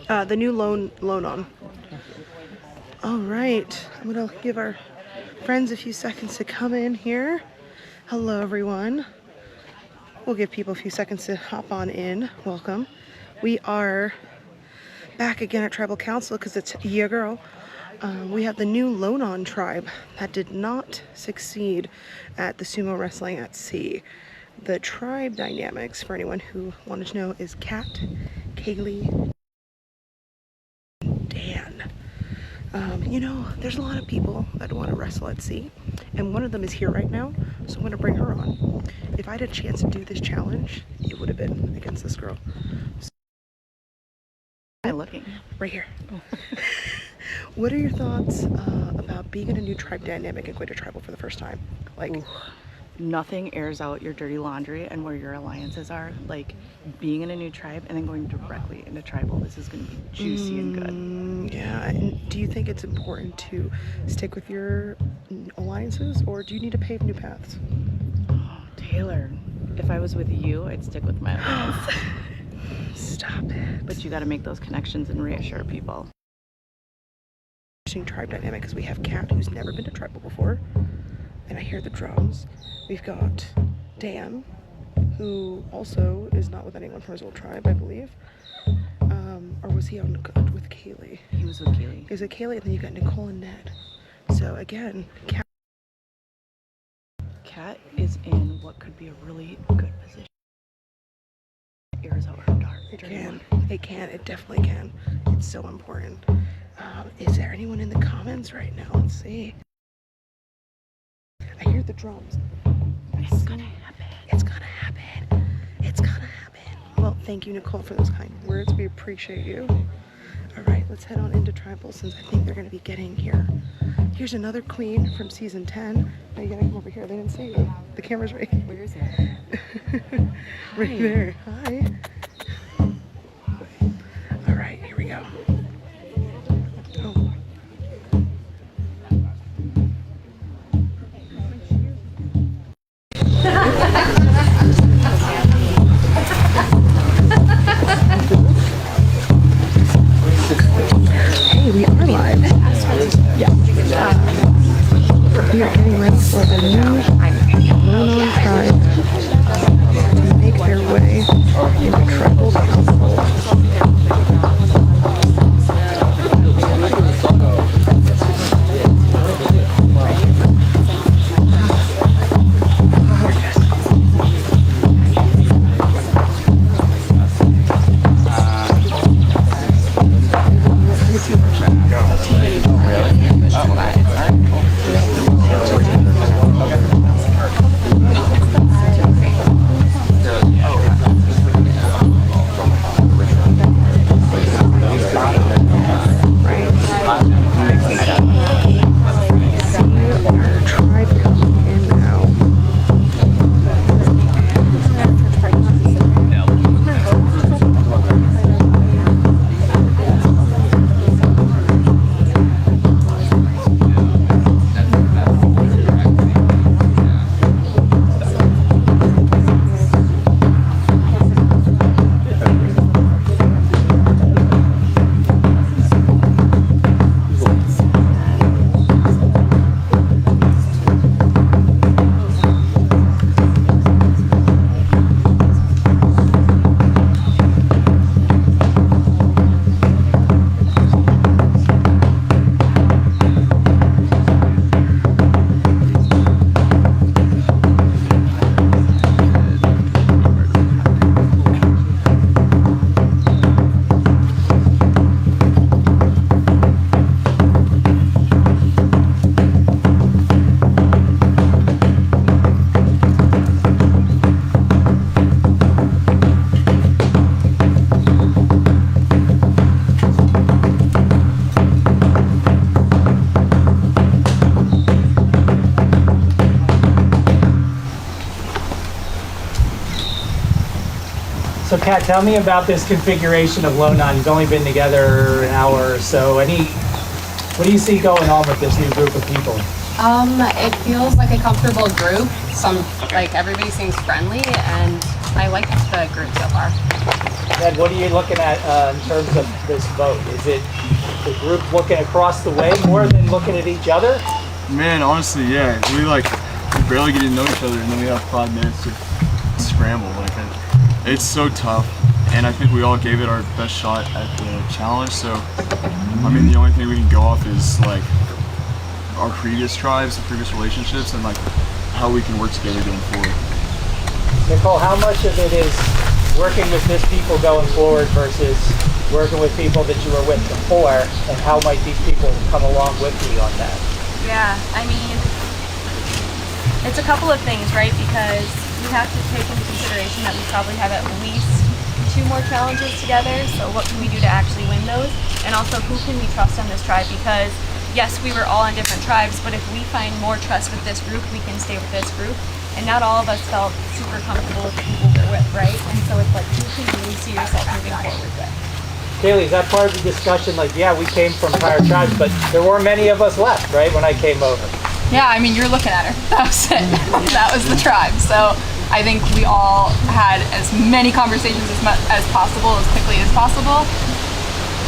The new loan on. All right, I'm gonna give our friends a few seconds to come in here. Hello, everyone. We'll give people a few seconds to hop on in. Welcome. We are back again at Tribal Council because it's your girl. We have the new Lonon tribe that did not succeed at the sumo wrestling at sea. The tribe dynamics, for anyone who wanted to know, is Kat, Kaylee, Dan. You know, there's a lot of people that want to wrestle at sea, and one of them is here right now, so I'm going to bring her on. If I had a chance to do this challenge, it would have been against this girl. So, I'm looking. Right here. Oh. What are your thoughts about being in a new tribe dynamic and going to tribal for the first time? Like, ooh, nothing airs out your dirty laundry and where your alliances are like being in a new tribe and then going directly into tribal. This is going to be juicy and good. Yeah. And do you think it's important to stick with your alliances, or do you need to pave new paths? Oh, Taylor, if I was with you, I'd stick with my alliance. Stop it. But you got to make those connections and reassure people. Tribe dynamic because we have Kat, who's never been to tribal before, and I hear the drums. We've got Dan, who also is not with anyone from his old tribe, I believe. Or was he on with Kaylee? He was with Kaylee. Is it Kaylee? And then you got Nicole and Ned. So again, Kat is in what could be a really good position. It airs out her dark. It can. It definitely can. It's so important. Is there anyone in the comments right now? Let's see. I hear the drums. It's gonna happen. It's gonna happen. It's gonna happen. Well, thank you, Nicole, for those kind words. We appreciate you. All right, let's head on into tribal since I think they're gonna be getting here. Here's another queen from season 10. Now you gotta come over here. They didn't see you. The camera's right. Where is it? Right there. Hi. All right, here we go. Oh. Hey, we are live. Yeah. We are getting ready for the new Lonon tribe to make their way into Tribal Council. So Kat, tell me about this configuration of Lonon. You've only been together an hour or so. What do you see going on with this new group of people? It feels like a comfortable group. Everybody seems friendly, and I like the group so far. Ned, what are you looking at in terms of this vote? Is it the group looking across the way more than looking at each other? Man, honestly, yeah. We barely get to know each other, and then we have 5 minutes to scramble. It's so tough, and I think we all gave it our best shot at the challenge. So, I mean, the only thing we can go off is like our previous tribes, and previous relationships, and like how we can work together going forward. Nicole, how much of it is working with this people going forward versus working with people that you were with before, and how might these people come along with you on that? Yeah, I mean, it's a couple of things, right? Because we have to take into consideration that we probably have at least 2 more challenges together. So what can we do to actually win those? And also, who can we trust on this tribe? Because yes, we were all on different tribes, but if we find more trust with this group, we can stay with this group. And not all of us felt super comfortable with the people we're with, right? And so it's like, who can you see yourself moving forward with? Kaylee, is that part of the discussion? Like, yeah, we came from prior tribes, but there weren't many of us left, right, when I came over? Yeah, I mean, you're looking at her. That was it. That was the tribe. So I think we all had as many conversations as possible, as quickly as possible.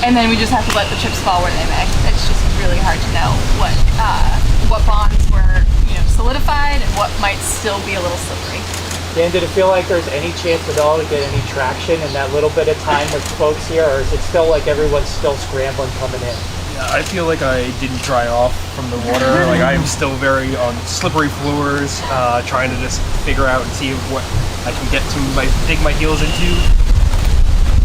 And then we just have to let the chips fall where they may. It's just really hard to know what bonds were, solidified and what might still be a little slippery. Dan, did it feel like there's any chance at all to get any traction in that little bit of time with folks here, or is it still like everyone's still scrambling coming in? Yeah, I feel like I didn't dry off from the water. Like I am still very on slippery floors, trying to just figure out and see what I can dig my heels into.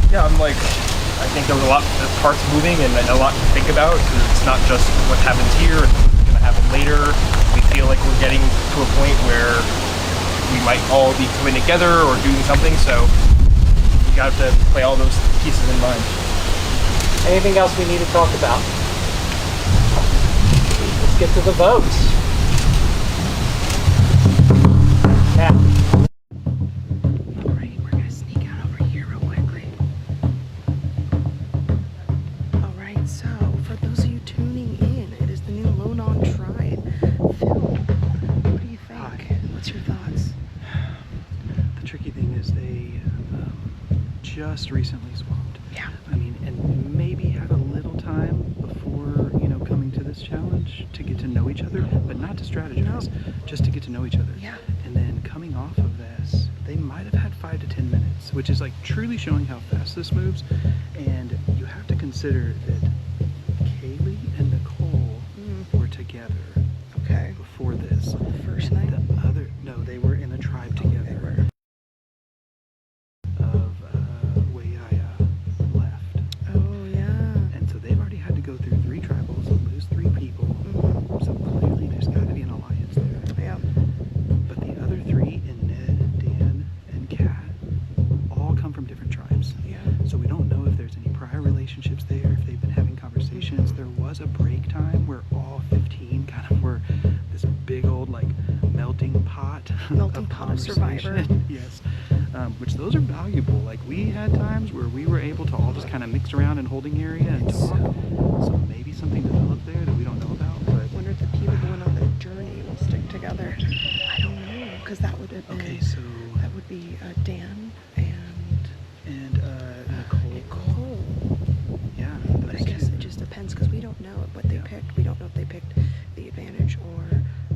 Yeah, I think there was a lot of parts moving and a lot to think about, because it's not just what happens here, it's what's going to happen later. We feel like we're getting to a point where we might all be coming together or doing something, so you got to play all those pieces in mind. Anything else we need to talk about? Let's get to the votes. Now. Alright, we're gonna sneak out over here real quickly. Alright, so for those of you tuning in, it is the new Lonon tribe. Phil, what do you think? Hi. What's your thoughts? The tricky thing is they just recently swapped. Yeah. I mean, and maybe had a little time before, coming to this challenge to get to know each other, but not to strategize, just to get to know each other. Yeah. And then coming off of this, they might have had 5 to 10 minutes, which is like truly showing how fast this moves. And you have to consider that Kaylee and Nicole were together Okay. before this. First And night? No, they were in a tribe together. Left. Oh, yeah. And so they've already had to go through 3 tribals and lose 3 people. So clearly there's got to be an alliance there. Yeah. But the other 3, in Ned, Dan, and Kat, all come from different tribes. Yeah. So we don't know if there's any prior relationships there, if they've been having conversations. There was a break time where all 15 kind of were this big old melting pot Melting pot of Survivor. conversation. Yes. Which those are valuable. Like we had times where we were able to all just kind of mix around in holding area and talk. So maybe something developed there that we don't know about. But I wonder if the people going on the journey will stick together. I don't know, because that would have been, okay, so that would be Dan and Nicole. Yeah, but I guess it just depends, because we don't know what they picked. We don't know if they picked the advantage or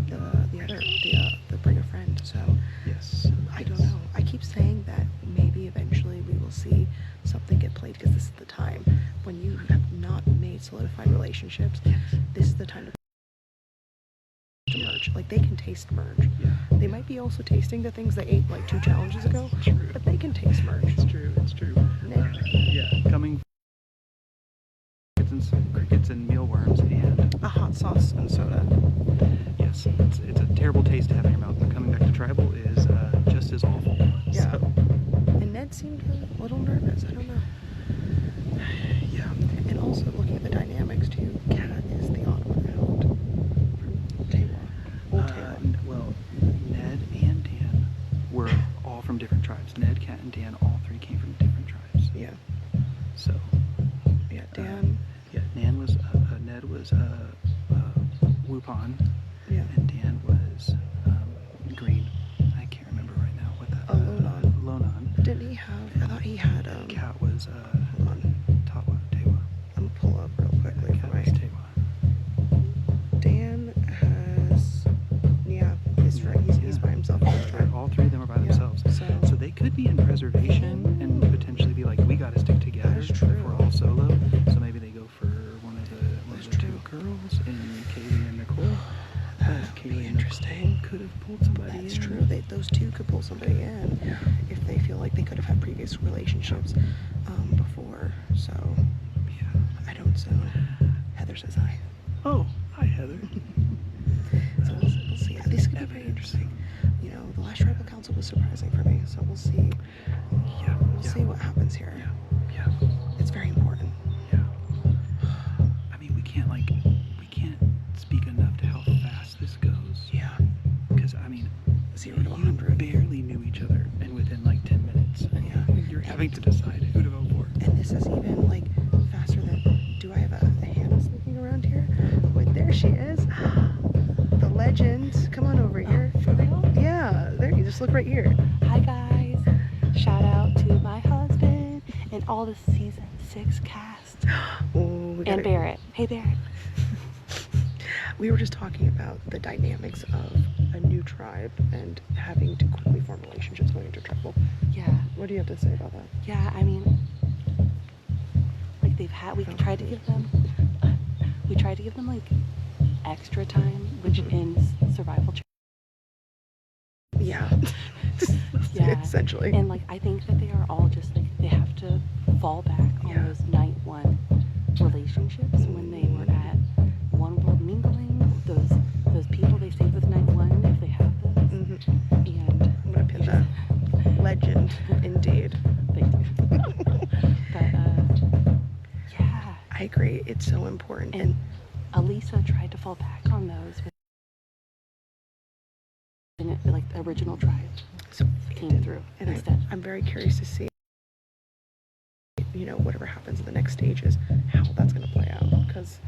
the bring a friend. So yes, I don't know. I keep saying that maybe eventually we will see something get played, because this is the time when you have not made solidified relationships. This is the time to merge. Like, they can taste merge. Yeah. They might be also tasting the things they ate like 2 challenges ago, but they can taste merge. It's true. Yeah, coming crickets and mealworms and A hot sauce and soda. yes, it's a terrible taste to have in your mouth. But coming back to tribal is just as awful. Yeah. So, And Ned seemed a little nervous. I don't know. yeah. And also looking at the dynamics too, Kat is the odd one out from Taylor. Old Taylor. Well, Ned and Dan were all from different tribes. Ned, Kat, and Dan, all 3 came from different tribes. Yeah. So, Yeah, Dan. Ned was Wupon, Yeah. and Dan was green. I can't remember right now what that. Lonon. Lonon. have? I thought he had. Cat was Hold on. Tawa, Tewa. I'm gonna pull up real quickly for Cat my. was Tewa. Dan has. Yeah, he's right. He's by himself. All three of them are by Yeah, themselves. so- So they could be in preservation and potentially be like, we got to stick together That is if true. we're all solo. So maybe they go for one of the two girls and Kaylee and Nicole. That would be interesting. Could have pulled somebody That's in. true. Those two could pull somebody in if they feel like they could have had previous relationships before. So Yeah. I don't. So Heather says hi. Oh, hi Heather. So we'll see. This could be very interesting. You know, the last tribal council was surprising for me. So we'll see. Yeah. We'll see what happens here. Yeah. It's very important. Yeah. I mean, we can't speak enough to how fast this goes. Yeah. Because I mean, 0 to you 100. barely knew each other, and within like 10 minutes, Yeah. you're having to decide who to vote for. And this is even like faster than. Do I have a Hannah sneaking around here? Wait, there she is. The legend. Come on over here. For real? Yeah, there you just look right here. Hi guys. Shout out to my husband and all the season 6 cast. Ooh, we And gotta- Barrett. Hey Barrett. We were just talking about the dynamics of a new tribe and having to quickly form relationships going into tribal. Yeah. What do you have to say about that? Yeah, I mean, like we tried to give them like extra time, which ends survival. Yeah. Yeah. Essentially. And like I think that they are all just like they have to fall back on Yeah. those night one relationships when they were at One World Mingling. Those people they stayed with night one if they have those. Mhm. And I'm gonna pin that. Legend, indeed. thank you. But yeah. I agree. It's so important. And Elisa tried to fall back on those when like the original tribe so came through and instead. I'm very curious to see, you know, whatever happens in the next stages, how that's going to play out. Because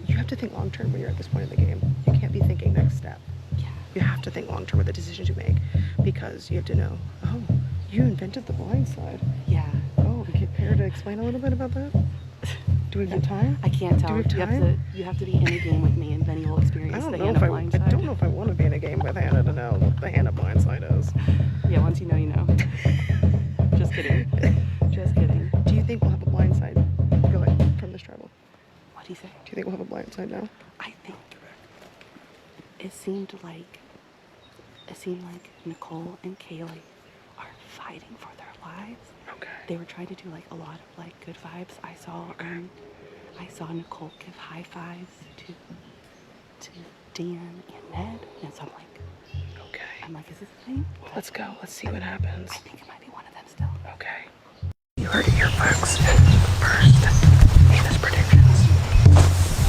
you have to think long term when you're at this point in the game. You can't be thinking next step. Yeah. You have to think long term with the decisions you make, because you have to know, oh, you invented the blind side. Yeah. Oh, we get Pear to explain a little bit about that? Do we have time? I can't tell. Do we have You have time? you have to be in the game with me, and then you will experience I don't the know Hannah if I blind side. don't know if I want to be in a game with Hannah to know what the Hannah blind side is. Yeah, once you know, you know. Just kidding. Just kidding. Do you think we'll have a blind side? Go ahead, from this tribal. What do you say? Do you think we'll have a blind side now? I think it seemed like Nicole and Kaylee are fighting for their lives. Okay. They were trying to do like a lot of like good vibes. I saw Nicole give high fives to Dan and Ned, and so Okay. I'm like, is this a thing? Let's go. Let's see what happens. I think it might be one of them still. Okay. You heard it here, folks. First, Hannah's predictions.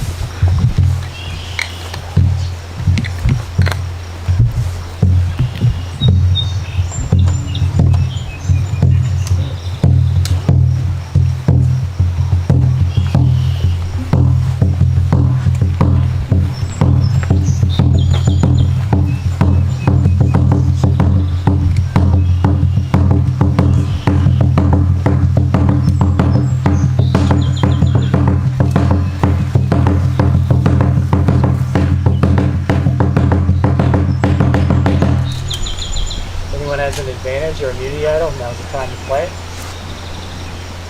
Anyone has an advantage or immunity item, now's the time to play it.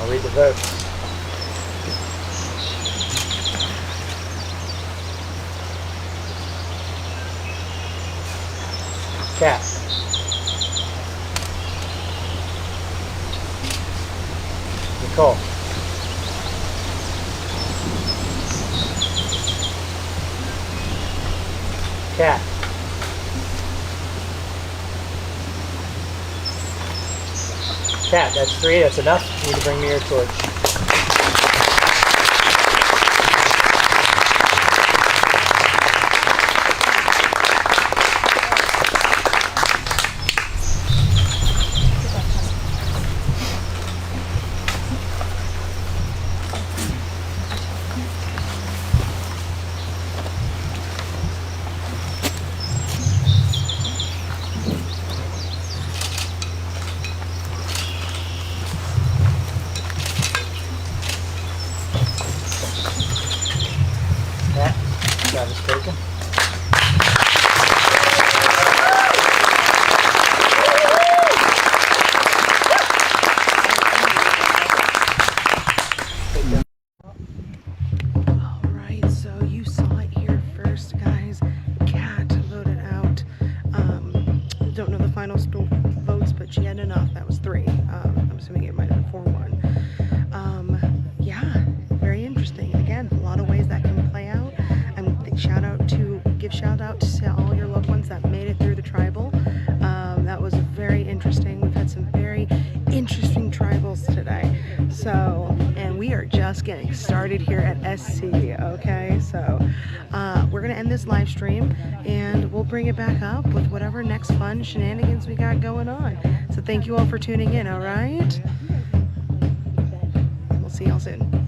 I'll read the votes. Cat. Nicole. Cat. Cat, that's 3, that's enough. You need to bring me your torch. Travis Bacon. Alright, so you saw it here first, guys. Kat voted out. Don't know the final votes, but she had enough. That was 3. I'm assuming it might have been 4-1. Yeah, very interesting. Again, a lot of ways that can play out. Give shout out to all your loved ones that made it through the tribal. That was very interesting. We've had some very interesting tribals today. So, and we are just getting started here at SC, okay? So, we're gonna end this live stream and we'll bring it back up with whatever next fun shenanigans we got going on. So thank you all for tuning in, all right? We'll see y'all soon.